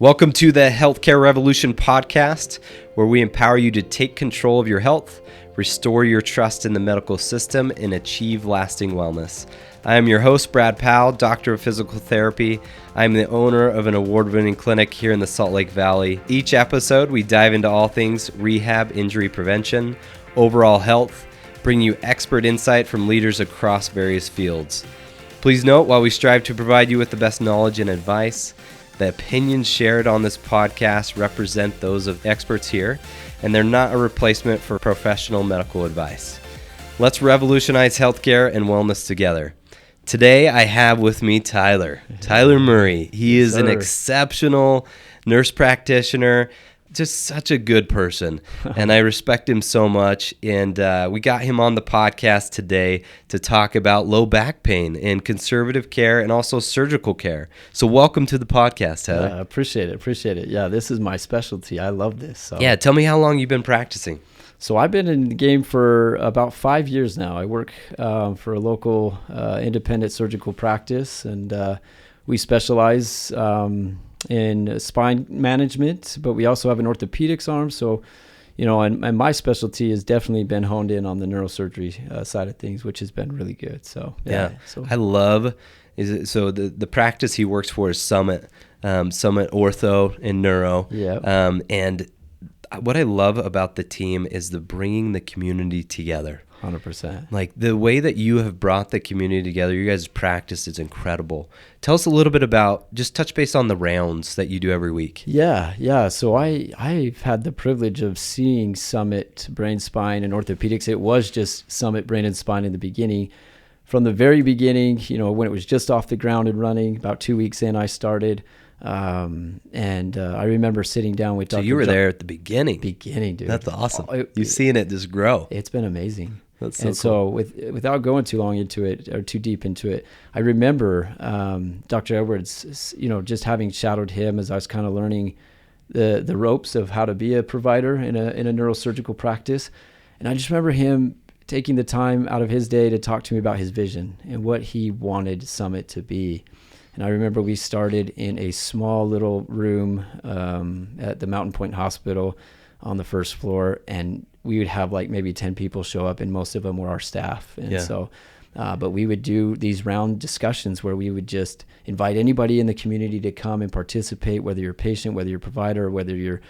Welcome to the Healthcare Revolution podcast, where we empower you to take control of your health, restore your trust in the medical system, and achieve lasting wellness. I am your host, Brad Powell, Doctor of Physical Therapy. I am the owner of an award-winning clinic here in the Salt Lake Valley. Each episode, we dive into all things rehab, injury prevention, overall health, bring you expert insight from leaders across various fields. Please note, while we strive to provide you with the best knowledge and advice, the opinions shared on this podcast represent those of experts here, and they're not a replacement for professional medical advice. Let's revolutionize healthcare and wellness together. Today, I have with me Tyler Murray. He is an exceptional nurse practitioner, just such a good person, and I respect him so much. And we got him on the podcast today to talk about low back pain and conservative care and also surgical care. So welcome to the podcast, Tyler. Appreciate it. Yeah, this is my specialty. I love this. So. Yeah, tell me how long you've been practicing. So I've been in the game for about 5 years now. I work for a local independent surgical practice, and we specialize in spine management, but we also have an orthopedics arm. So, and my specialty has definitely been honed in on the neurosurgery side of things, which has been really good. So, yeah. So I love, the practice he works for is Summit Ortho and Neuro. Yeah. And what I love about the team is the bringing the community together. 100%. Like the way that you have brought the community together, you guys' practice is incredible. Tell us a little bit about, just touch base on the rounds that you do every week. Yeah. So I've had the privilege of seeing Summit Brain, Spine, and Orthopedics. It was just Summit Brain and Spine in the beginning. From the very beginning, when it was just off the ground and running, about 2 weeks in, I started. And I remember sitting down with Dr. So you were there at the beginning. Beginning, dude. That's awesome. You've seen it just grow. It's been amazing. That's so and cool. So without going too long into it or too deep into it, I remember Dr. Edwards, just having shadowed him as I was kind of learning the ropes of how to be a provider in a neurosurgical practice. And I just remember him taking the time out of his day to talk to me about his vision and what he wanted Summit to be. And I remember we started in a small little room at the Mountain Point Hospital on the first floor, and we would have like maybe 10 people show up, and most of them were our staff. And but we would do these round discussions where we would just invite anybody in the community to come and participate, whether you're a patient, whether you're a provider, or whether you're,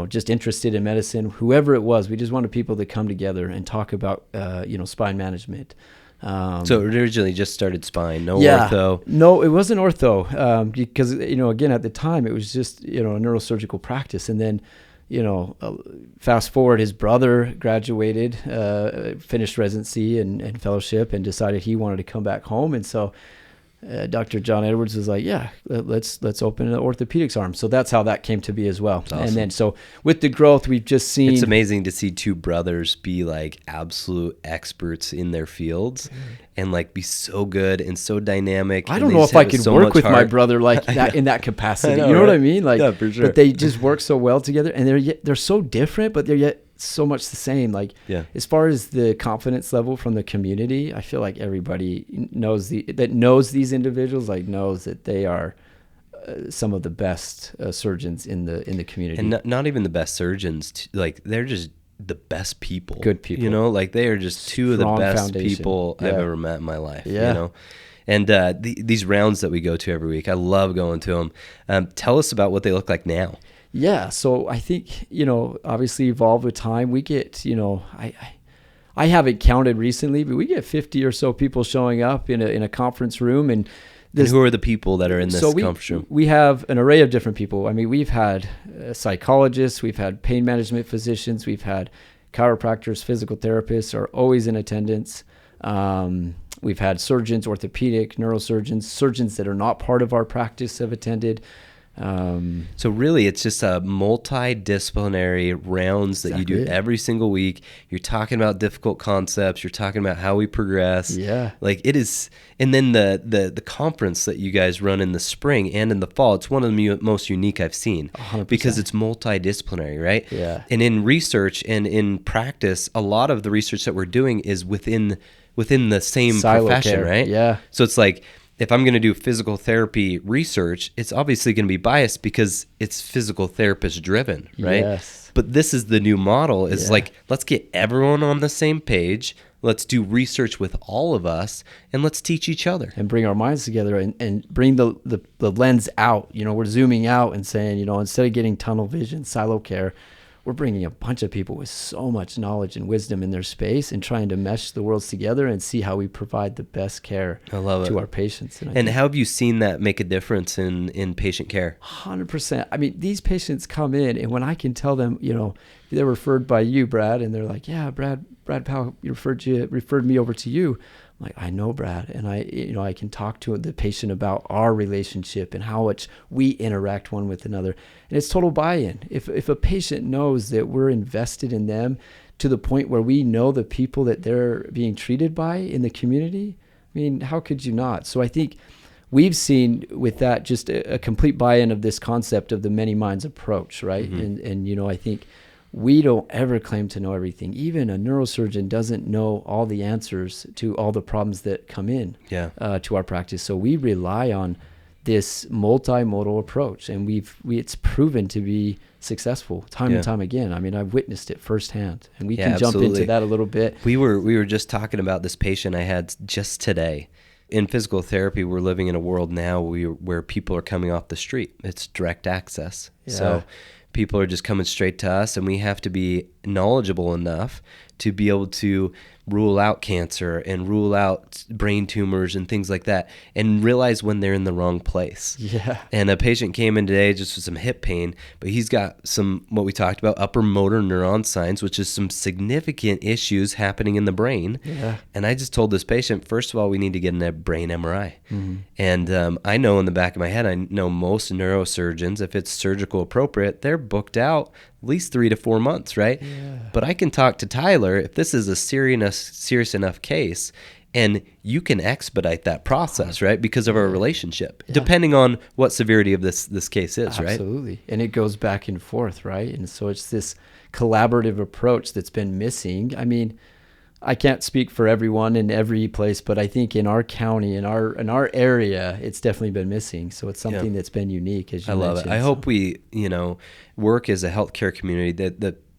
just interested in medicine, whoever it was. We just wanted people to come together and talk about, spine management. So originally just started spine, ortho? No, it wasn't ortho, because, again, at the time it was just, a neurosurgical practice. And then, fast forward, his brother graduated, finished residency and fellowship, and decided he wanted to come back home. And so Dr. John Edwards was like, yeah, let's open an orthopedics arm. So that's how that came to be as well. Awesome. And then so with the growth, we've just seen. It's amazing to see two brothers be like absolute experts in their fields and like be so good and so dynamic. I don't know if I could work with my brother like that in that capacity. You know what I mean? Like, yeah, for sure. But they just work so well together, and they're so different, but they're yet so much the same. Like, as far as the confidence level from the community, I feel like everybody knows these individuals, like knows that they are some of the best surgeons in the community, and not even the best surgeons. Like they're just the best people, good people. Like they are just two Strong of the best foundation. people I've ever met in my life. Yeah. And these rounds that we go to every week, I love going to them. Tell us about what they look like now. Yeah, so I think, obviously evolve with time. We get, I haven't counted recently, but we get 50 or so people showing up in a conference room. And who are the people that are in this conference room? We have an array of different people. I mean, we've had psychologists, we've had pain management physicians, we've had chiropractors, physical therapists are always in attendance. We've had surgeons, orthopedic, neurosurgeons, surgeons that are not part of our practice have attended. So really it's just a multidisciplinary rounds that you do every single week. You're talking about difficult concepts. You're talking about how we progress. Yeah. Like it is. And then the conference that you guys run in the spring and in the fall, it's one of the most unique I've seen 100%. Because it's multidisciplinary, right? Yeah. And in research and in practice, a lot of the research that we're doing is within the same Silo profession, care. right? Yeah. So it's like if I'm going to do physical therapy research, it's obviously going to be biased because it's physical therapist driven, right? Yes. But this is the new model is like, let's get everyone on the same page. Let's do research with all of us, and let's teach each other. And bring our minds together and bring the lens out. You know, we're zooming out and saying, you know, instead of getting tunnel vision, silo care, we're bringing a bunch of people with so much knowledge and wisdom in their space and trying to mesh the worlds together and see how we provide the best care to our patients. And how have you seen that make a difference in patient care? 100%. I mean, these patients come in, and when I can tell them, you know, they're referred by you, Brad, and they're like, yeah, Brad Powell referred me over to you. I'm like, I know, Brad, and I can talk to the patient about our relationship and how much we interact one with another, and it's total buy-in. If a patient knows that we're invested in them to the point where we know the people that they're being treated by in the community, I mean, how could you not? So I think we've seen with that just a complete buy-in of this concept of the many minds approach, right? Mm-hmm. And you know, I think we don't ever claim to know everything. Even a neurosurgeon doesn't know all the answers to all the problems that come in to our practice. So we rely on this multimodal approach, and it's proven to be successful time and time again. I mean, I've witnessed it firsthand, and we can jump into that a little bit. We were just talking about this patient I had just today. In physical therapy, we're living in a world now where people are coming off the street. It's direct access. Yeah. So people are just coming straight to us, and we have to be knowledgeable enough to be able to rule out cancer and rule out brain tumors and things like that, and realize when they're in the wrong place. Yeah. And a patient came in today just with some hip pain, but he's got some, what we talked about, upper motor neuron signs, which is some significant issues happening in the brain. Yeah. And I just told this patient, first of all, we need to get a brain MRI. Mm-hmm. And I know in the back of my head, I know most neurosurgeons, if it's surgical appropriate, they're booked out at least 3 to 4 months, right? Yeah. But I can talk to Tyler if this is a serious enough case, and you can expedite that process, right? Because of our relationship, depending on what severity of this case is, right? Absolutely. And it goes back and forth, right? And so it's this collaborative approach that's been missing. I mean, I can't speak for everyone in every place, but I think in our county, in our area, it's definitely been missing. So it's something that's been unique, as you mentioned. I love it. I hope we, work as a healthcare community.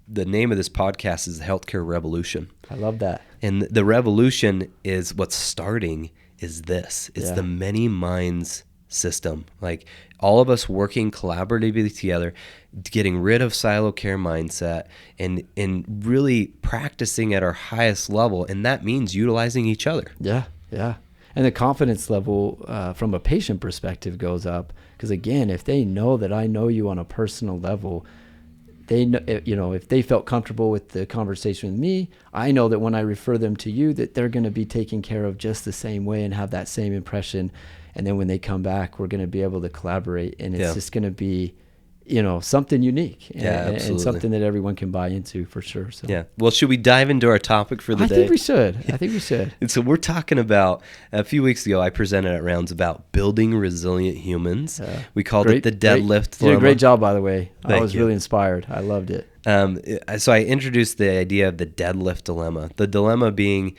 The name of this podcast is the Healthcare Revolution. I love that. And the revolution is what's starting is this. It's the many minds system. Like all of us working collaboratively together, getting rid of silo care mindset and really practicing at our highest level. And that means utilizing each other. Yeah. Yeah. And the confidence level from a patient perspective goes up. Because again, if they know that I know you on a personal level, they know, if they felt comfortable with the conversation with me, I know that when I refer them to you, that they're going to be taken care of just the same way and have that same impression. And then when they come back, we're going to be able to collaborate, and it's just going to be, something unique and something that everyone can buy into for sure. So. Yeah. Well, should we dive into our topic for the day? I think we should. And so we're talking about, a few weeks ago, I presented at Rounds about building resilient humans. We called it the deadlift dilemma. You did a great job, by the way. I was really inspired. I loved it. So I introduced the idea of the deadlift dilemma. The dilemma being,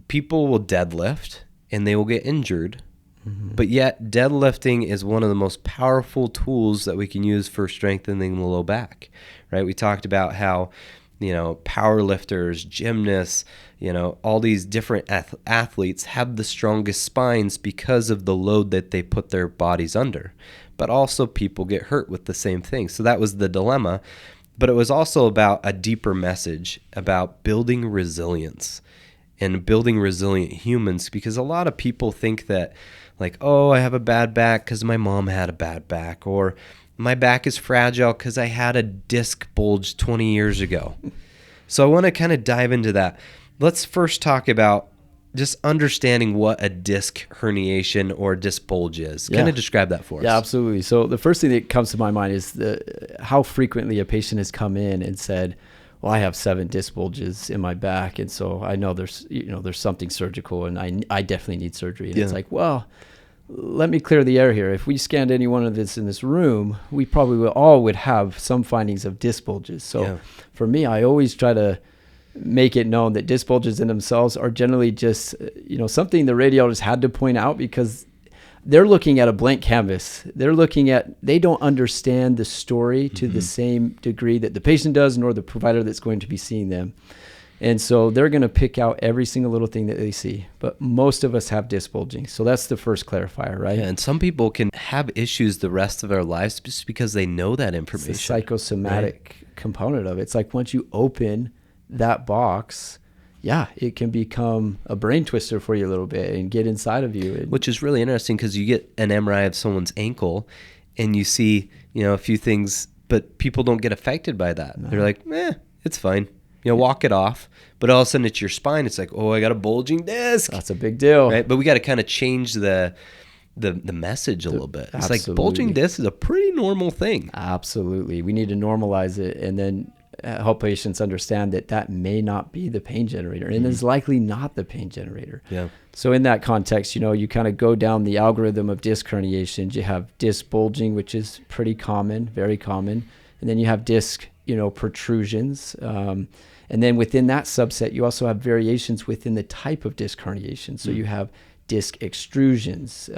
people will deadlift and they will get injured. Mm-hmm. But yet deadlifting is one of the most powerful tools that we can use for strengthening the low back, right? We talked about how, power lifters, gymnasts, all these different athletes have the strongest spines because of the load that they put their bodies under. But also people get hurt with the same thing. So that was the dilemma. But it was also about a deeper message about building resilience and building resilient humans, because a lot of people think that, like, oh, I have a bad back because my mom had a bad back, or my back is fragile because I had a disc bulge 20 years ago. So I want to kind of dive into that. Let's first talk about just understanding what a disc herniation or disc bulge is. Kind of describe that for us. Yeah, absolutely. So the first thing that comes to my mind is how frequently a patient has come in and said, well, I have 7 disc bulges in my back, and so I know there's something surgical, and I definitely need surgery. And it's like, well, let me clear the air here. If we scanned any one of this in this room, we probably would have some findings of disc bulges. So for me, I always try to make it known that disc bulges in themselves are generally just, something the radiologist had to point out because they're looking at a blank canvas. They don't understand the story to the same degree that the patient does, nor the provider that's going to be seeing them. And so they're going to pick out every single little thing that they see. But most of us have disc bulging. So that's the first clarifier, right? Yeah, and some people can have issues the rest of their lives just because they know that information. It's the psychosomatic component of it. It's like once you open that box, it can become a brain twister for you a little bit and get inside of you. Which is really interesting because you get an MRI of someone's ankle and you see, a few things, but people don't get affected by that. No. They're like, it's fine. Walk it off. But all of a sudden it's your spine. It's like, oh, I got a bulging disc. That's a big deal. Right? But we got to kind of change the message a little bit. It's like bulging disc is a pretty normal thing. Absolutely. We need to normalize it and then help patients understand that may not be the pain generator and is likely not the pain generator. Yeah. So in that context, you kind of go down the algorithm of disc herniations. You have disc bulging, which is pretty common, very common. And then you have disc, protrusions. And then within that subset, you also have variations within the type of disc herniation. So you have disc extrusions,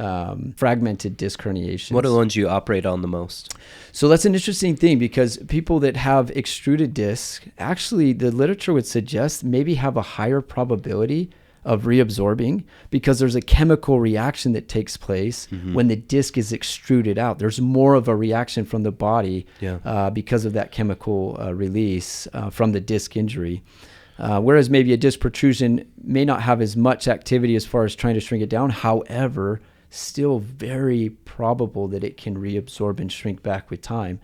fragmented disc herniations. What are the ones you operate on the most? So that's an interesting thing because people that have extruded disc, actually the literature would suggest maybe have a higher probability of reabsorbing because there's a chemical reaction that takes place when the disc is extruded out. There's more of a reaction from the body because of that chemical release from the disc injury. Whereas maybe a disc protrusion may not have as much activity as far as trying to shrink it down. However, still very probable that it can reabsorb and shrink back with time.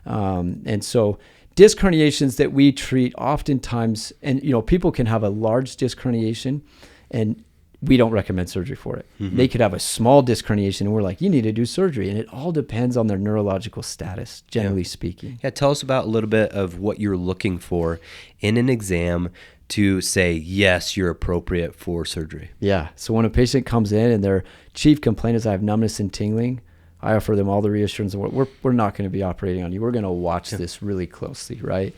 And so disc herniations that we treat oftentimes, and people can have a large disc herniation and we don't recommend surgery for it. They could have a small disc herniation and we're like, you need to do surgery. And it all depends on their neurological status, generally speaking. Yeah, tell us about a little bit of what you're looking for in an exam to say, yes, you're appropriate for surgery. Yeah, so when a patient comes in and their chief complaint is I have numbness and tingling, I offer them all the reassurance. We're not going to be operating on you. We're going to watch this really closely, right?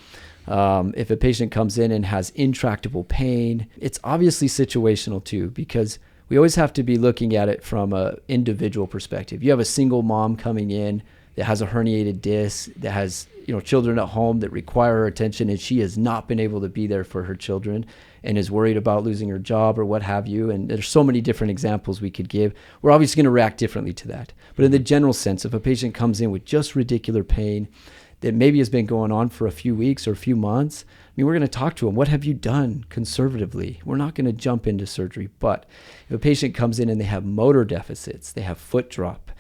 If a patient comes in and has intractable pain, it's obviously situational too, because we always have to be looking at it from an individual perspective. You have a single mom coming in that has a herniated disc, that has children at home that require her attention, and she has not been able to be there for her children and is worried about losing her job or what have you. And there's so many different examples we could give. We're obviously going to react differently to that. But in the general sense, if a patient comes in with just radicular pain that maybe has been going on for a few weeks or a few months, we're going to talk to them. What have you done conservatively? We're not going to jump into surgery. But if a patient comes in and they have motor deficits, they have foot drop,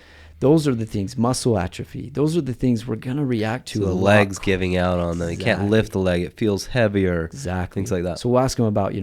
those are the things, muscle atrophy, those are the things we're going to react to. So the leg's giving out on them. Exactly. You can't lift the leg. It feels heavier. Exactly. Things like that. So we'll ask them about,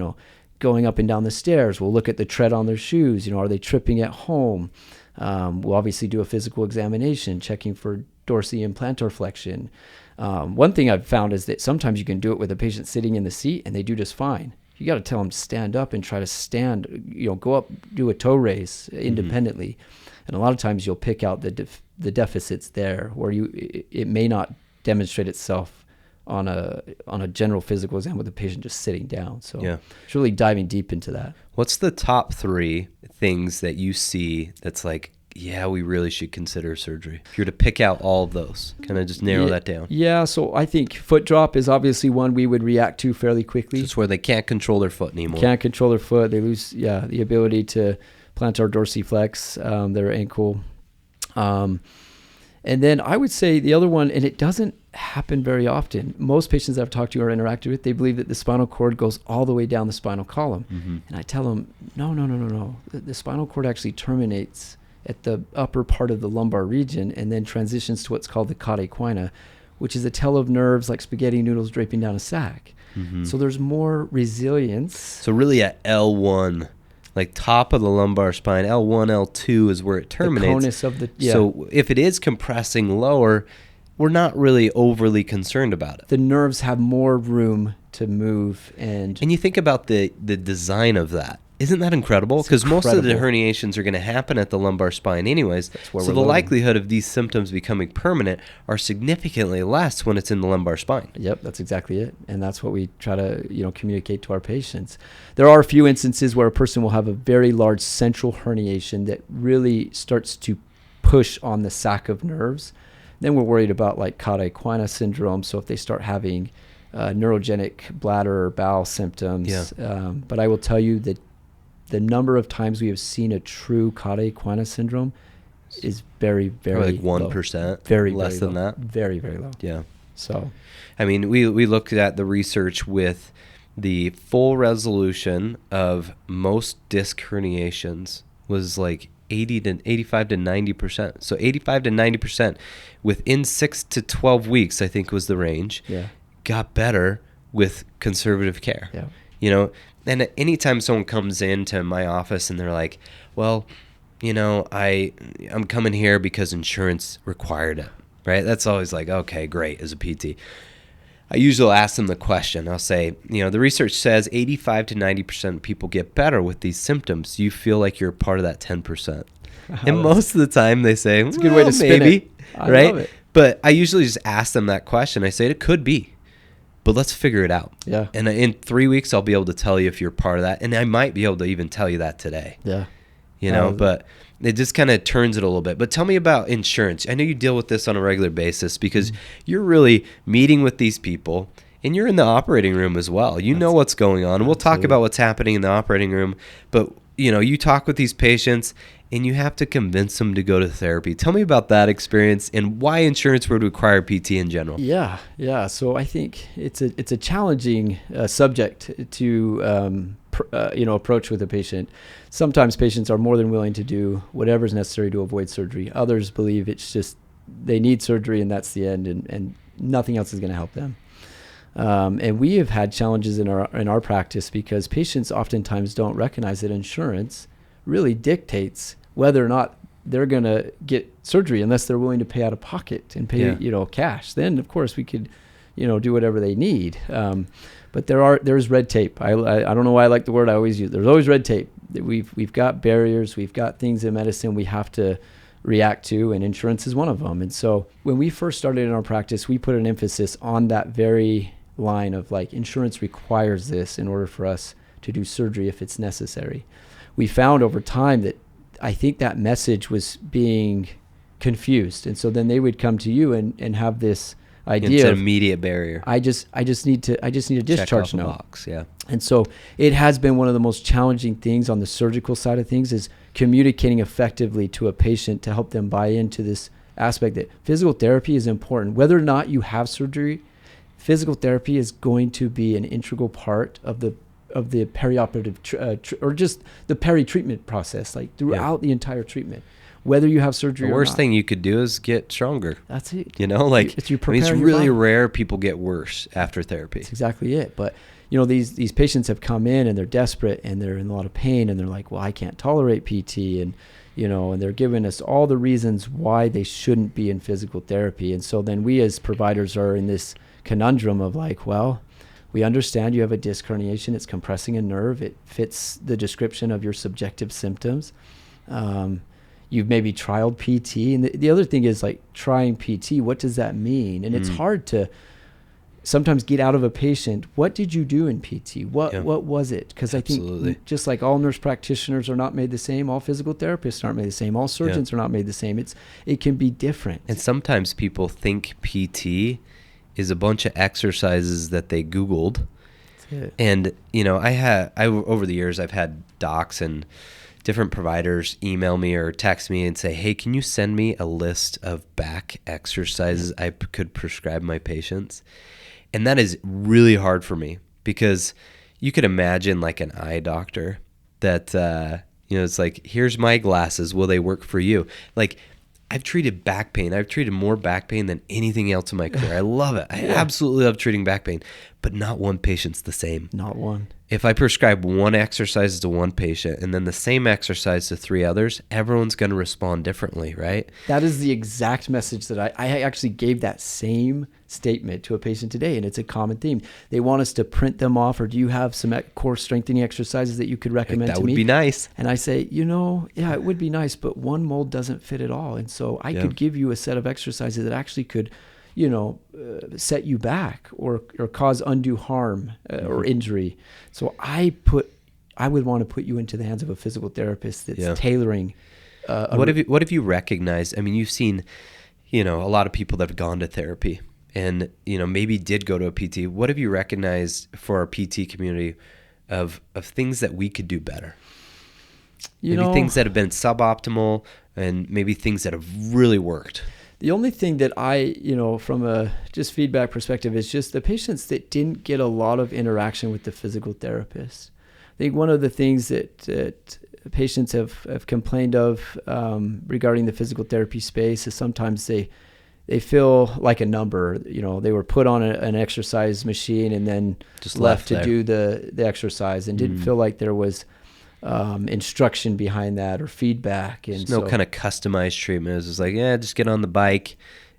going up and down the stairs. We'll look at the tread on their shoes. Are they tripping at home? We'll obviously do a physical examination, checking for dorsal and plantar flexion. One thing I've found is that sometimes you can do it with a patient sitting in the seat and they do just fine. You got to tell them to stand up and try to stand, go up, do a toe raise independently. And a lot of times you'll pick out the deficits there where it may not demonstrate itself on a general physical exam with the patient just sitting down. So it's really diving deep into that. What's the top 3 things that you see that's like, yeah, we really should consider surgery? If you're to pick out all of those, kind of just narrow that down. Yeah, so I think foot drop is obviously one we would react to fairly quickly. It's where they can't control their foot anymore. Can't control their foot. They lose, the ability to plantar dorsiflex their ankle. And then I would say the other one, and it doesn't happen very often. Most patients I've talked to or interacted with, they believe that the spinal cord goes all the way down the spinal column. And I tell them, no. The spinal cord actually terminates at the upper part of the lumbar region and then transitions to what's called the cauda equina, which is a tail of nerves like spaghetti noodles draping down a sack. So there's more resilience. So really at L1, like top of the lumbar spine, L1, L2 is where it terminates. The conus of the, So if it is compressing lower, we're not really overly concerned about it. The nerves have more room to move. And you think about the design of that. Isn't that incredible? Because most of the herniations are going to happen at the lumbar spine anyways. So the likelihood of these symptoms becoming permanent are significantly less when it's in the lumbar spine. Yep, that's exactly it. And that's what we try to, communicate to our patients. There are a few instances where a person will have a very large central herniation that really starts to push on the sac of nerves. Then we're worried about like cauda equina syndrome. So if they start having neurogenic bladder or bowel symptoms. But I will tell you that the number of times we have seen a true cauda equina syndrome is very, very like 1%, very less very than low. that. Very, very low. Yeah. So, I mean, we looked at the research with the full resolution of most disc herniations was like 85 to 90%. So 85 to 90% within 6 to 12 weeks, I think was the range. Yeah. Got better with conservative care. Yeah. And anytime someone comes into my office and they're like, well, I'm coming here because insurance required it, right? That's always like, okay, great, as a PT. I usually ask them the question. I'll say, the research says 85 to 90% of people get better with these symptoms. Do you feel like you're part of that 10%? And most of the time they say, it's a good way to spin maybe, it. I right? love it. But I usually just ask them that question. I say, it could be. But let's figure it out. Yeah. And in 3 weeks, I'll be able to tell you if you're part of that. And I might be able to even tell you that today. Yeah. But it just kind of turns it a little bit. But tell me about insurance. I know you deal with this on a regular basis because you're really meeting with these people and you're in the operating room as well. You know what's going on. We'll talk about what's happening in the operating room. But, you talk with these patients and you have to convince them to go to therapy. Tell me about that experience and why insurance would require PT in general. Yeah. So I think it's a challenging subject to approach with a patient. Sometimes patients are more than willing to do whatever is necessary to avoid surgery. Others believe it's just they need surgery and that's the end, and nothing else is going to help them. And we have had challenges in our practice because patients oftentimes don't recognize that insurance really dictates whether or not they're going to get surgery unless they're willing to pay out of pocket and pay, cash. Then, of course, we could, do whatever they need. But there's red tape. I don't know why I like the word I always use. There's always red tape. We've got barriers. We've got things in medicine we have to react to, and insurance is one of them. And so when we first started in our practice, we put an emphasis on that very line of like insurance requires this in order for us to do surgery if it's necessary. We found over time that I think that message was being confused. And so then they would come to you and have this idea it's an of immediate barrier. I just need a discharge note. Box, yeah. And so it has been one of the most challenging things on the surgical side of things is communicating effectively to a patient to help them buy into this aspect that physical therapy is important. Whether or not you have surgery, physical therapy is going to be an integral part of the perioperative or just the peri-treatment process, like throughout the entire treatment, whether you have surgery or not. The worst thing you could do is get stronger. That's it. It's really rare people get worse after therapy. That's exactly it. But these patients have come in and they're desperate and they're in a lot of pain and they're like, well, I can't tolerate PT, and and they're giving us all the reasons why they shouldn't be in physical therapy. And so then we as providers are in this conundrum of like, well, we understand you have a disc herniation. It's compressing a nerve. It fits the description of your subjective symptoms. You've maybe trialed PT. And the other thing is like trying PT. What does that mean? And it's hard to sometimes get out of a patient. What did you do in PT? What was it? Because I think just like all nurse practitioners are not made the same, all physical therapists aren't made the same, all surgeons are not made the same. It can be different. And sometimes people think PT is a bunch of exercises that they Googled. And, I over the years, I've had docs and different providers email me or text me and say, hey, can you send me a list of back exercises I could prescribe my patients? And that is really hard for me because you could imagine like an eye doctor that, it's like, here's my glasses. Will they work for you? Like, I've treated back pain. I've treated more back pain than anything else in my career. I love it. I absolutely love treating back pain. but not one patient's the same. Not one. If I prescribe one exercise to one patient and then the same exercise to 3 others, everyone's going to respond differently, right? That is the exact message that I actually gave that same statement to a patient today, and it's a common theme. They want us to print them off, or do you have some core strengthening exercises that you could recommend to me? That would be nice. And I say, yeah, it would be nice, but one mold doesn't fit at all. And so I could give you a set of exercises that actually could set you back or cause undue harm or injury. So I would want to put you into the hands of a physical therapist that's tailoring. What have you recognized? I mean, you've seen, a lot of people that have gone to therapy and, maybe did go to a PT. What have you recognized for our PT community of things that we could do better? Maybe things that have been suboptimal and maybe things that have really worked. The only thing that I, from a just feedback perspective is just the patients that didn't get a lot of interaction with the physical therapist. I think one of the things that patients have complained of regarding the physical therapy space is sometimes they feel like a number. They were put on an exercise machine and then just left to do the exercise and didn't feel like there was instruction behind that or feedback. And there's no kind of customized treatment. It's just like, just get on the bike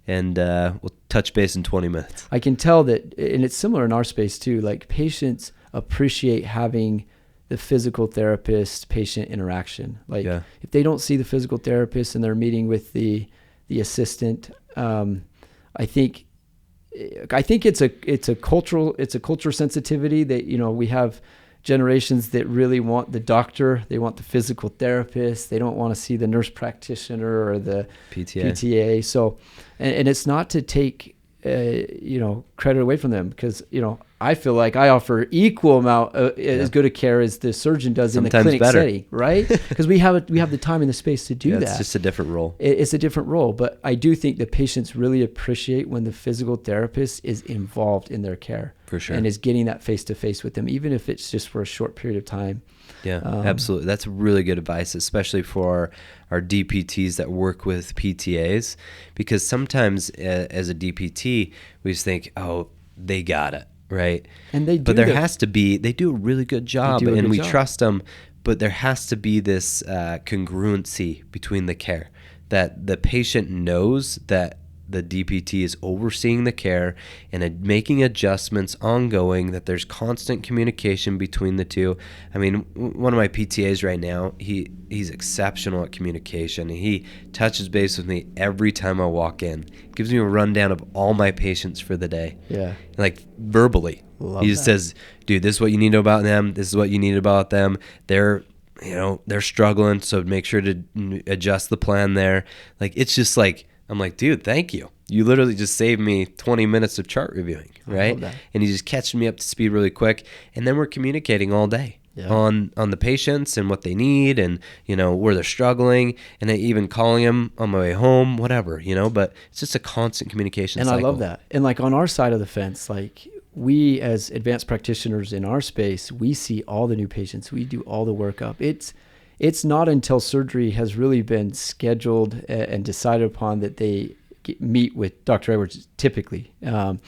and we'll touch base in 20 minutes. I can tell that, and it's similar in our space too, like patients appreciate having the physical therapist patient interaction. Like if they don't see the physical therapist and they're meeting with the assistant, I think it's a cultural sensitivity that, we have generations that really want the doctor, they want the physical therapist, they don't want to see the nurse practitioner or the PTA. So, and it's not to take, credit away from them because, I feel like I offer equal amount as good a care as the surgeon does sometimes in the clinic better. Setting, right? Because we have the time and the space to do that. It's just a different role. It's a different role, but I do think the patients really appreciate when the physical therapist is involved in their care. For sure. And is getting that face-to-face with them, even if it's just for a short period of time. Yeah, absolutely. That's really good advice, especially for our DPTs that work with PTAs, because sometimes as a DPT, we just think, oh, they got it, right? And they do. But they do a really good job, and we trust them, but there has to be this congruency between the care, that the patient knows that the DPT is overseeing the care and making adjustments ongoing, that there's constant communication between the two. I mean, one of my PTAs right now, he's exceptional at communication. He touches base with me every time I walk in. Gives me a rundown of all my patients for the day. Yeah. Like verbally. He just says, dude, this is what you need to know about them. This is what you need about them. They're struggling, so make sure to adjust the plan there. Like, it's just like, I'm like, dude, thank you. You literally just saved me 20 minutes of chart reviewing, right? And you just catching me up to speed really quick. And then we're communicating all day on the patients and what they need and, where they're struggling, and then even calling them on my way home, whatever, but it's just a constant communication cycle. And I love that. And like on our side of the fence, like we as advanced practitioners in our space, we see all the new patients. We do all the workup. It's not until surgery has really been scheduled and decided upon that they meet with Dr. Edwards typically. And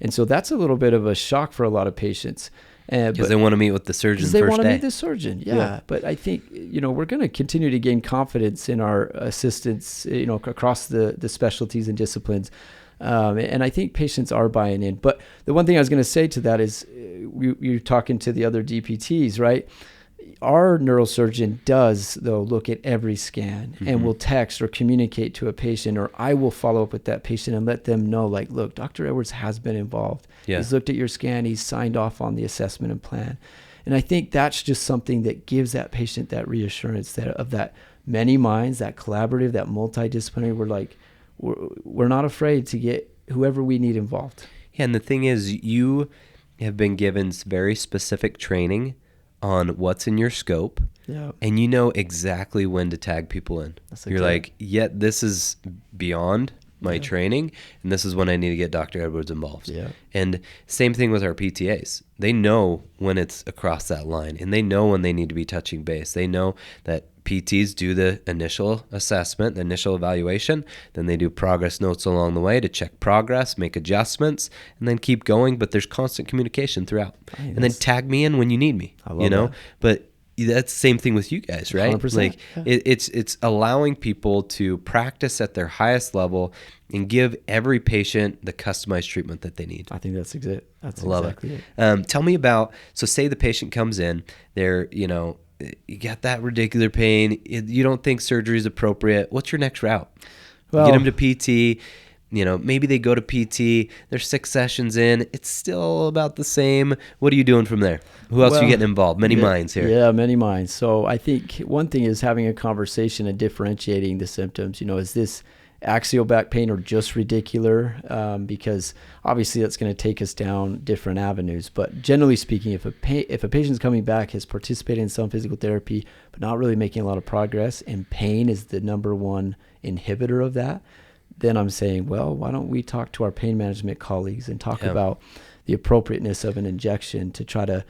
so that's a little bit of a shock for a lot of patients. Because they want to meet with the surgeon first day. They want to meet the surgeon, yeah. But I think, we're going to continue to gain confidence in our assistants, across the specialties and disciplines. And I think patients are buying in. But the one thing I was going to say to that is you're talking to the other DPTs, right? Our neurosurgeon does, though, look at every scan and will text or communicate to a patient, or I will follow up with that patient and let them know, like, look, Dr. Edwards has been involved. Yeah. He's looked at your scan. He's signed off on the assessment and plan. And I think that's just something that gives that patient that reassurance of that many minds, that collaborative, that multidisciplinary. We're not afraid to get whoever we need involved. Yeah, and the thing is, you have been given very specific training on what's in your scope, and you know exactly when to tag people in. You're like, this is beyond my training, and this is when I need to get Dr. Edwards involved. Yeah. And same thing with our PTAs. They know when it's across that line, and they know when they need to be touching base. They know that PTs do the initial assessment, the initial evaluation. Then they do progress notes along the way to check progress, make adjustments, and then keep going. But there's constant communication throughout. And then tag me in when you need me, I love that. But that's the same thing with you guys, right? 100%. Like it's allowing people to practice at their highest level and give every patient the customized treatment that they need. I think that's exactly it. Tell me about, so say the patient comes in, they're, you got that radicular pain, you don't think surgery is appropriate. What's your next route? Well, get them to PT. Maybe they go to PT, they're 6 sessions in, it's still about the same. What are you doing from there? Who else are you getting involved? Many minds here. Yeah, many minds. So I think one thing is having a conversation and differentiating the symptoms. Is this axial back pain or just radicular? Because obviously that's going to take us down different avenues. But generally speaking, if a patient's coming back, has participated in some physical therapy, but not really making a lot of progress, and pain is the number one inhibitor of that, then I'm saying, well, why don't we talk to our pain management colleagues and talk about the appropriateness of an injection to try to,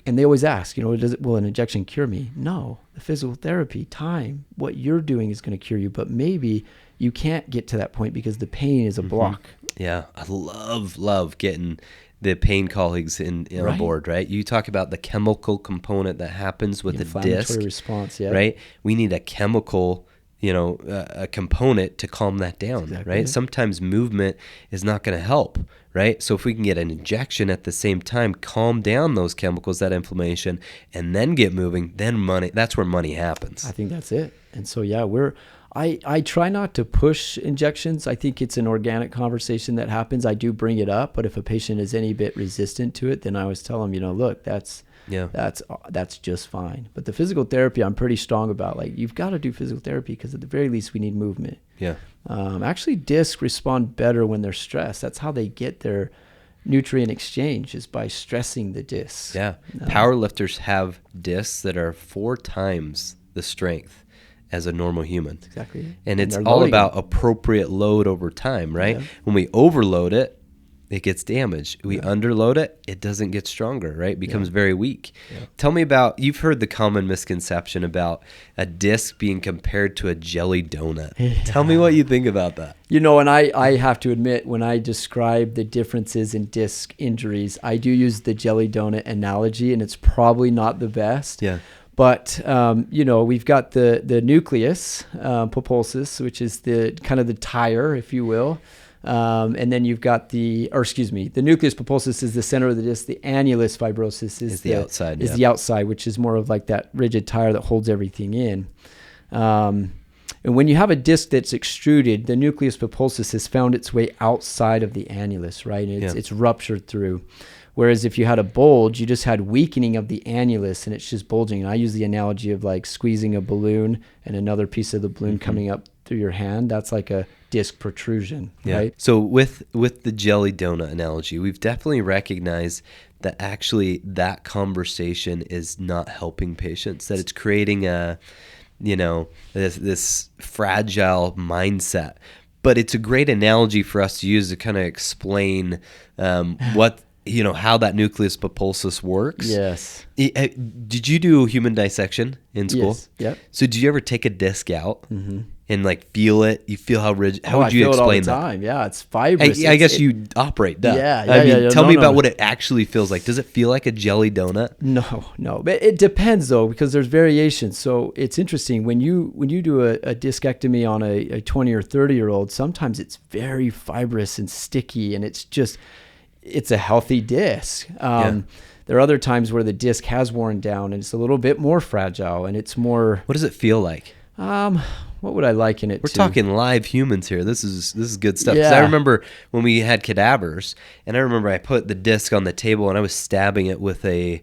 and they always ask, will an injection cure me? No, the physical therapy, time, what you're doing is going to cure you, but maybe you can't get to that point because the pain is a block. Yeah, I love getting the pain colleagues on board, right? You talk about the chemical component that happens with the disc. Inflammatory response, yeah. Right? We need a chemical a component to calm that down, right? Sometimes movement is not going to help, right? So if we can get an injection at the same time, calm down those chemicals, that inflammation, and then get moving, then that's where money happens. I think that's it. And so, yeah, I try not to push injections. I think it's an organic conversation that happens. I do bring it up, but if a patient is any bit resistant to it, then I always tell them, look, that's just fine. But the physical therapy, I'm pretty strong about. Like, you've got to do physical therapy because at the very least we need movement. Yeah. Actually, discs respond better when they're stressed. That's how they get their nutrient exchange, is by stressing the discs. Yeah. Power lifters have discs that are 4 times the strength as a normal human. Exactly. And it's all about appropriate load over time, right? Yeah. When we overload it, it gets damaged. We underload it, it doesn't get stronger, right? It becomes very weak. Yeah. Tell me about, you've heard the common misconception about a disc being compared to a jelly donut. Yeah. Tell me what you think about that. And I have to admit, when I describe the differences in disc injuries, I do use the jelly donut analogy, and it's probably not the best. Yeah. But, we've got the nucleus pulposus, which is the kind of the tire, if you will. And then you've got the nucleus pulposus is the center of the disc. The annulus fibrosus is the outside. Is the outside, which is more of like that rigid tire that holds everything in. And when you have a disc that's extruded, the nucleus pulposus has found its way outside of the annulus, right? It's ruptured through. Whereas if you had a bulge, you just had weakening of the annulus and it's just bulging. And I use the analogy of like squeezing a balloon and another piece of the balloon coming up through your hand. That's like a disc protrusion, right? So with the jelly donut analogy, we've definitely recognized that actually that conversation is not helping patients, that it's creating this fragile mindset. But it's a great analogy for us to use to kind of explain how that nucleus pulposus works. Yes. Did you do human dissection in school? Yes. Yep. So did you ever take a disc out and like feel it? You feel how rigid? How would you explain that? I feel it all the time. Yeah, it's fibrous. I guess you operate that. Yeah. Tell me about what it actually feels like. Does it feel like a jelly donut? No. But it depends though, because there's variations. So it's interesting when you do a discectomy on a 20 or 30-year-old. Sometimes it's very fibrous and sticky, and it's a healthy disc. There are other times where the disc has worn down and it's a little bit more fragile and it's more... What does it feel like? What would I liken it to? We're talking live humans here. This is good stuff. Because I remember when we had cadavers, and I remember I put the disc on the table and I was stabbing it with a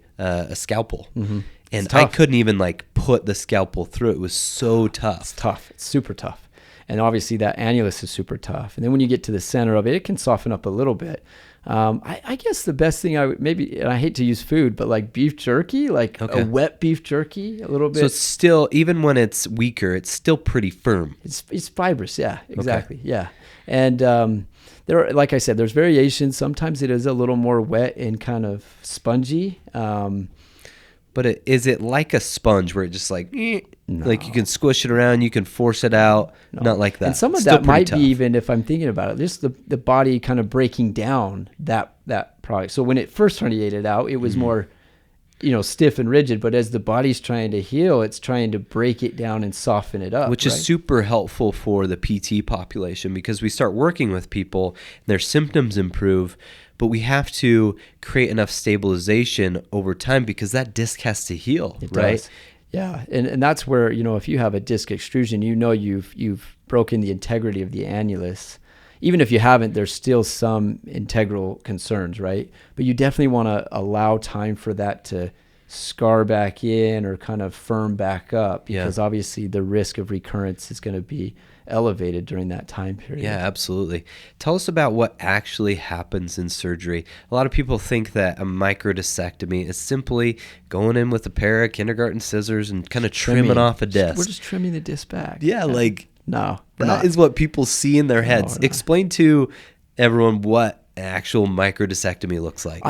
scalpel. Mm-hmm. And I couldn't even like put the scalpel through. It was so tough. It's tough. It's super tough. And obviously that annulus is super tough. And then when you get to the center of it, it can soften up a little bit. I guess the best thing I would maybe, and I hate to use food, but like beef jerky, a wet beef jerky, a little bit. So it's still, even when it's weaker, it's still pretty firm. It's fibrous. Yeah, exactly. Okay. Yeah. And, there are, like I said, there's variations. Sometimes it is a little more wet and kind of spongy. But is it like a sponge where it just like, No. like you can squish it around, you can force it out? No. Not like that. And some of Still that might tough. be, even if I'm thinking about it, just the body kind of breaking down that product. So when it first herniated out, it was more, stiff and rigid. But as the body's trying to heal, it's trying to break it down and soften it up. Which is super helpful for the PT population, because we start working with people and their symptoms improve, but we have to create enough stabilization over time because that disc has to heal, right? Does. Yeah, and that's where, if you have a disc extrusion, you've broken the integrity of the annulus. Even if you haven't, there's still some integral concerns, right? But you definitely want to allow time for that to scar back in or kind of firm back up, because obviously the risk of recurrence is going to be elevated during that time period. Yeah, absolutely. Tell us about what actually happens in surgery. A lot of people think that a microdiscectomy is simply going in with a pair of kindergarten scissors and kind of trimming off a disc. We're just trimming the disc back. Yeah, like no, that is what people see in their heads. Explain to everyone what an actual microdiscectomy looks like.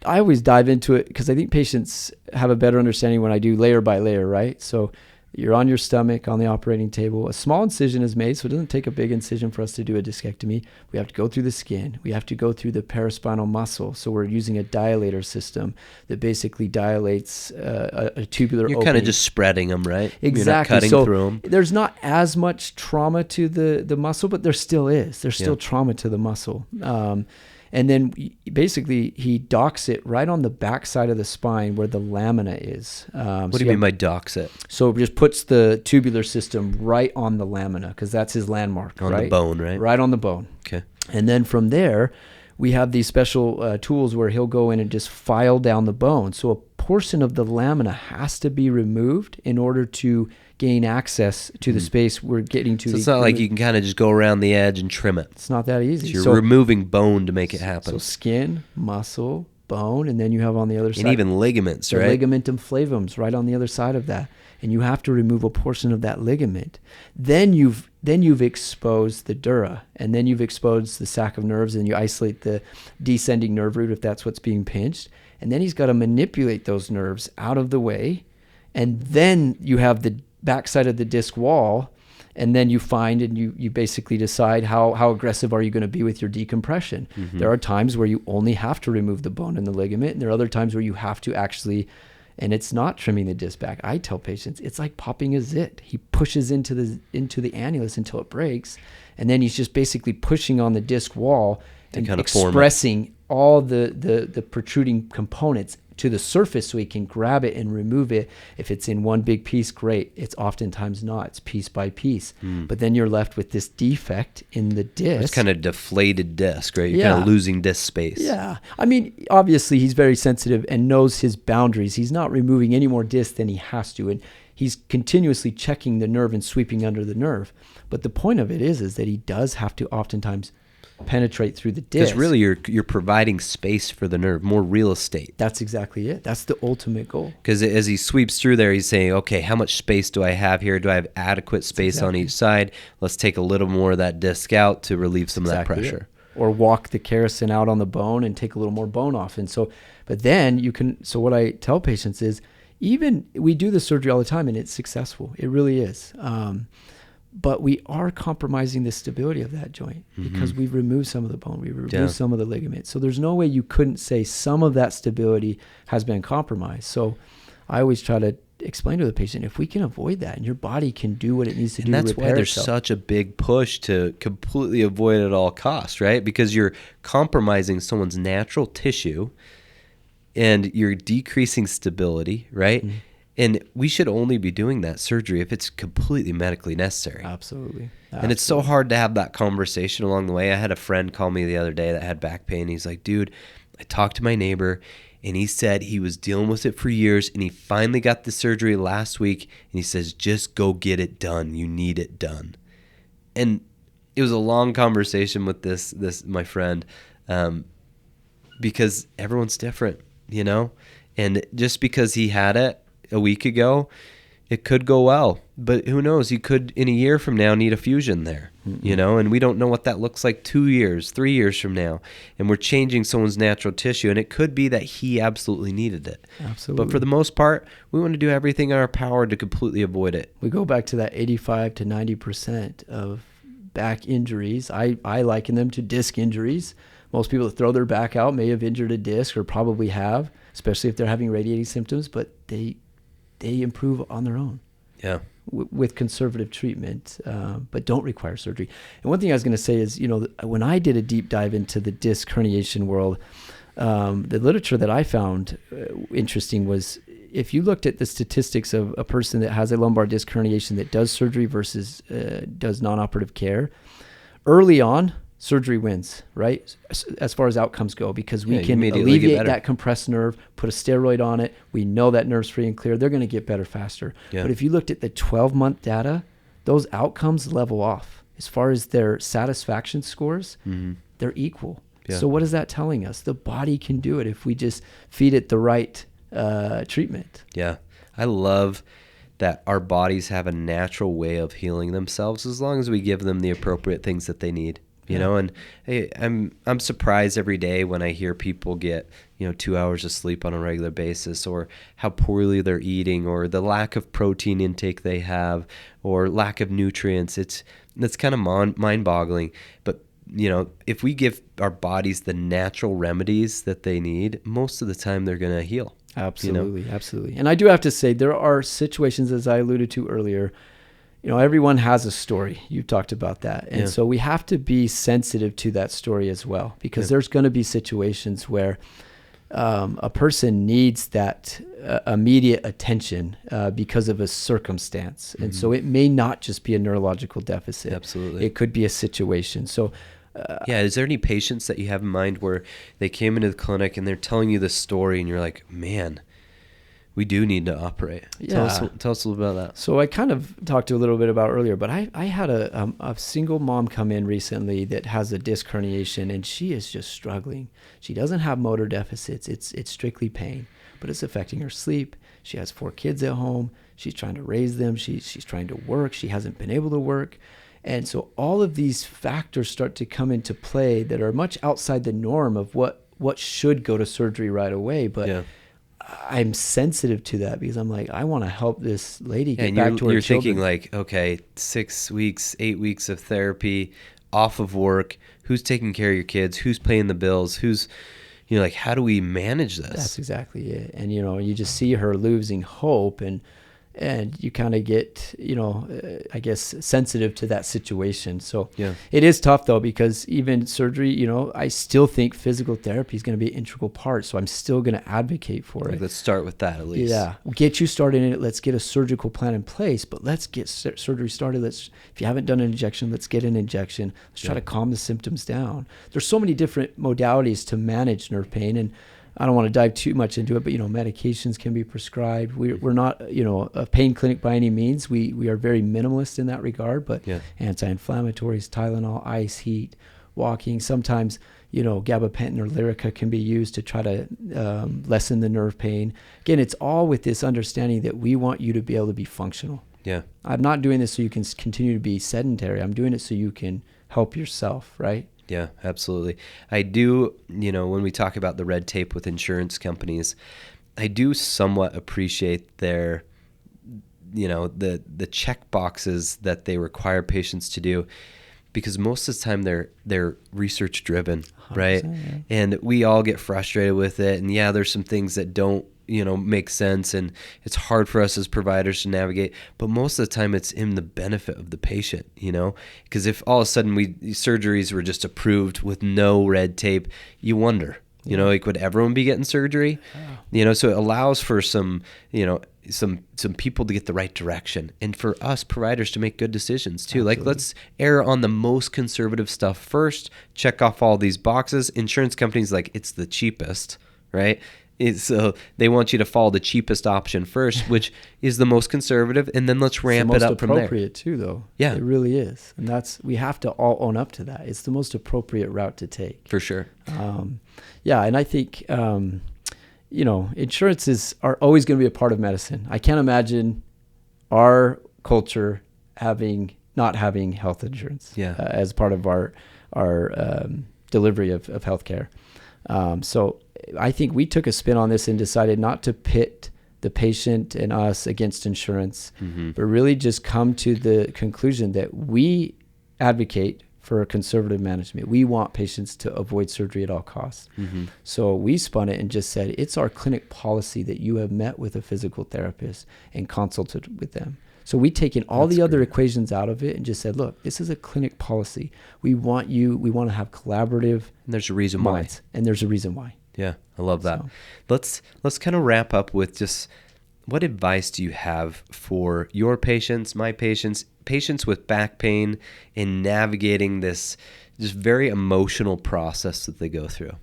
I always dive into it because I think patients have a better understanding when I do layer by layer, right? So you're on your stomach on the operating table. A small incision is made, so it doesn't take a big incision for us to do a discectomy. We have to go through the skin. We have to go through the paraspinal muscle. So we're using a dilator system that basically dilates a tubular opening. You're kind of just spreading them, right? Exactly. You're not cutting through them. There's not as much trauma to the muscle, but there still is. There's still trauma to the muscle. And then basically he docks it right on the back side of the spine where the lamina is. What do you mean by docks it? So it just puts the tubular system right on the lamina, because that's his landmark. On the bone, right? Right on the bone. Okay. And then from there, we have these special tools where he'll go in and just file down the bone. So a portion of the lamina has to be removed in order to gain access to the space we're getting to. So it's not like you can kind of just go around the edge and trim it. It's not that easy. So you're removing bone to make it happen. So skin, muscle, bone, and then you have on the other side. And even ligaments, the right? Ligamentum flavum's right on the other side of that. And you have to remove a portion of that ligament. Then you've exposed the dura, and then you've exposed the sac of nerves, and you isolate the descending nerve root if that's what's being pinched. And then he's got to manipulate those nerves out of the way. And then you have the backside of the disc wall, and then you find and you basically decide how aggressive are you going to be with your decompression. Mm-hmm. There are times where you only have to remove the bone and the ligament, and there are other times where you have to actually, and it's not trimming the disc back. I tell patients it's like popping a zit. He pushes into the annulus until it breaks, and then he's just basically pushing on the disc wall and kind of expressing all the protruding components to the surface so he can grab it and remove it. If it's in one big piece, great. It's oftentimes not. It's piece by piece. But then you're left with this defect in the disc. It's kind of deflated disc, right? You're kind of losing disc space. Yeah. I mean, obviously he's very sensitive and knows his boundaries. He's not removing any more disc than he has to. And he's continuously checking the nerve and sweeping under the nerve. But the point of it is that he does have to oftentimes penetrate through the disc. Because really you're providing space for the nerve, more real estate. That's exactly it. That's the ultimate goal. Because as he sweeps through there, he's saying, okay, how much space do I have here? Do I have adequate space on each side? Let's take a little more of that disc out to relieve some of that pressure. Or walk the kerrison out on the bone and take a little more bone off. And so, but then you can, so what I tell patients is, even we do the surgery all the time and it's successful. It really is. But we are compromising the stability of that joint because we've removed some of the bone, we've removed some of the ligament. So there's no way you couldn't say some of that stability has been compromised. So I always try to explain to the patient, if we can avoid that and your body can do what it needs to do to repair itself. And that's why there's such a big push to completely avoid it at all costs, right? Because you're compromising someone's natural tissue and you're decreasing stability, right? Mm-hmm. And we should only be doing that surgery if it's completely medically necessary. Absolutely. And it's so hard to have that conversation along the way. I had a friend call me the other day that had back pain. He's like, dude, I talked to my neighbor, and he said he was dealing with it for years, and he finally got the surgery last week, and he says, just go get it done. You need it done. And it was a long conversation with this my friend, because everyone's different, you know? And just because he had it a week ago, it could go well, but who knows? You could, in a year from now, need a fusion there, you know, and we don't know what that looks like 2 years, 3 years from now. And we're changing someone's natural tissue, and it could be that he absolutely needed it. Absolutely. But for the most part, we want to do everything in our power to completely avoid it. We go back to that 85 to 90% of back injuries. I liken them to disc injuries. Most people that throw their back out may have injured a disc, or probably have, especially if they're having radiating symptoms, but they improve on their own. Yeah. With conservative treatment, but don't require surgery. And one thing I was going to say is, you know, when I did a deep dive into the disc herniation world, the literature that I found interesting was, if you looked at the statistics of a person that has a lumbar disc herniation that does surgery versus does non-operative care, early on, surgery wins, right? As far as outcomes go, because we can alleviate that compressed nerve, put a steroid on it. We know that nerve's free and clear. They're going to get better faster. Yeah. But if you looked at the 12-month data, those outcomes level off. As far as their satisfaction scores, they're equal. Yeah. So what is that telling us? The body can do it if we just feed it the right treatment. Yeah. I love that our bodies have a natural way of healing themselves as long as we give them the appropriate things that they need. You know, and hey, I'm surprised every day when I hear people get, 2 hours of sleep on a regular basis, or how poorly they're eating, or the lack of protein intake they have, or lack of nutrients. That's kind of mind-boggling. But, if we give our bodies the natural remedies that they need, most of the time they're going to heal. Absolutely, absolutely. And I do have to say, there are situations, as I alluded to earlier, everyone has a story. You talked about that. And so we have to be sensitive to that story as well, because there's going to be situations where a person needs that immediate attention because of a circumstance. And so it may not just be a neurological deficit. Absolutely. It could be a situation. So is there any patients that you have in mind where they came into the clinic and they're telling you this story and you're like, man, we do need to operate? Yeah. Tell us a little bit about that. So I kind of talked a little bit about earlier, but I had a single mom come in recently that has a disc herniation, and she is just struggling. She doesn't have motor deficits. It's strictly pain, but it's affecting her sleep. She has 4 kids at home. She's trying to raise them. She's trying to work. She hasn't been able to work. And so all of these factors start to come into play that are much outside the norm of what should go to surgery right away. But I'm sensitive to that because I'm like, I want to help this lady get back to her children. You're thinking like, okay, 6 weeks, 8 weeks of therapy, off of work. Who's taking care of your kids? Who's paying the bills? Who's, like, how do we manage this? That's exactly it. And, you just see her losing hope, and you kind of get, I guess, sensitive to that situation. So it is tough, though, because even surgery, I still think physical therapy is going to be an integral part. So I'm still going to advocate for it. Let's start with that at least. Yeah. We'll get you started in it. Let's get a surgical plan in place, but let's get surgery started. If you haven't done an injection, let's get an injection. Let's try to calm the symptoms down. There's so many different modalities to manage nerve pain, and I don't want to dive too much into it, but medications can be prescribed. We're not a pain clinic by any means. We are very minimalist in that regard, but anti-inflammatories, Tylenol, ice, heat, walking. Sometimes gabapentin or Lyrica can be used to try to lessen the nerve pain. Again, it's all with this understanding that we want you to be able to be functional. Yeah, I'm not doing this so you can continue to be sedentary. I'm doing it so you can help yourself, right? Yeah, absolutely. I do, when we talk about the red tape with insurance companies, I do somewhat appreciate their, the check boxes that they require patients to do, because most of the time they're research driven, right? Yeah. And we all get frustrated with it. And there's some things that don't, make sense, and it's hard for us as providers to navigate, but most of the time it's in the benefit of the patient, because if all of a sudden surgeries were just approved with no red tape, you wonder, would everyone be getting surgery? So it allows for some people to get the right direction, and for us providers to make good decisions too. Absolutely. Like, let's err on the most conservative stuff first, check off all these boxes. Insurance companies, like, it's the cheapest, right? So they want you to follow the cheapest option first, which is the most conservative, and then let's ramp it up from there. It's the most appropriate too, though. Yeah, it really is, and we have to all own up to that. It's the most appropriate route to take. For sure. And I think insurances are always going to be a part of medicine. I can't imagine our culture not having health insurance as part of our delivery of healthcare. So I think we took a spin on this and decided not to pit the patient and us against insurance, but really just come to the conclusion that we advocate for a conservative management. We want patients to avoid surgery at all costs. So we spun it and just said, it's our clinic policy that you have met with a physical therapist and consulted with them. So we taken all the other equations out of it and just said, look, this is a clinic policy. We want to have collaborative. And there's a reason minds, why. And there's a reason why. Yeah, I love that. So, let's kind of wrap up with just what advice do you have for your patients, my patients with back pain in navigating this just very emotional process that they go through?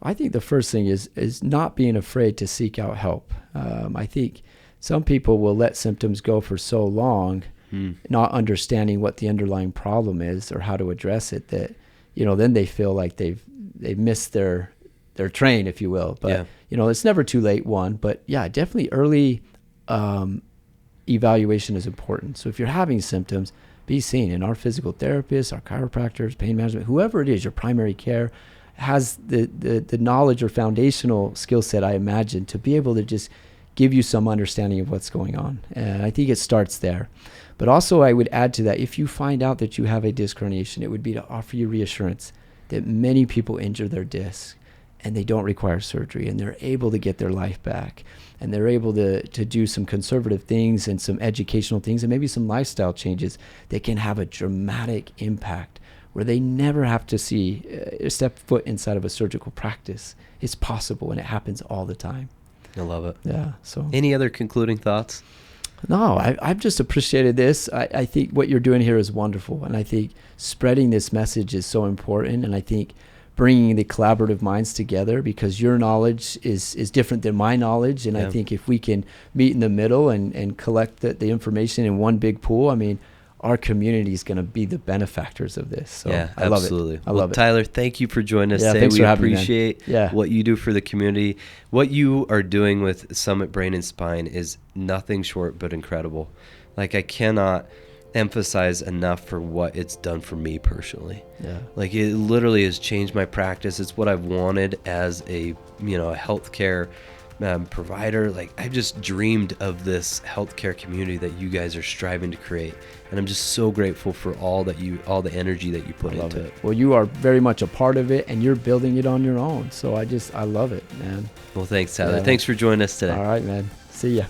I think the first thing is not being afraid to seek out help. I think some people will let symptoms go for so long, not understanding what the underlying problem is or how to address it, that, then they feel like they've missed their train, if you will. But, it's never too late, but definitely early evaluation is important. So if you're having symptoms, be seen. And our physical therapists, our chiropractors, pain management, whoever it is, your primary care has the knowledge or foundational skill set, I imagine, to be able to just give you some understanding of what's going on. And I think it starts there. But also I would add to that, if you find out that you have a disc herniation, it would be to offer you reassurance that many people injure their disc and they don't require surgery, and they're able to get their life back, and they're able to do some conservative things and some educational things and maybe some lifestyle changes that can have a dramatic impact where they never have to step foot inside of a surgical practice. It's possible, and it happens all the time. I love it. Yeah. So any other concluding thoughts? No, I've just appreciated this. I think what you're doing here is wonderful. And I think spreading this message is so important. And I think bringing the collaborative minds together, because your knowledge is different than my knowledge. And I think if we can meet in the middle and collect the information in one big pool, I mean, our community is going to be the benefactors of this. So I love it. I love it. Tyler, thank you for joining us today. Thanks we for having appreciate what you do for the community. What you are doing with Summit Brain and Spine is nothing short but incredible. Like, I cannot emphasize enough for what it's done for me personally. Like, it literally has changed my practice. It's what I've wanted as a healthcare provider. Like, I've just dreamed of this healthcare community that you guys are striving to create, and I'm just so grateful for all the energy that you put into it. Well, you are very much a part of it, and you're building it on your own. So I love it, man. Well, thanks, Tyler. Thanks for joining us today. All right, man. See ya.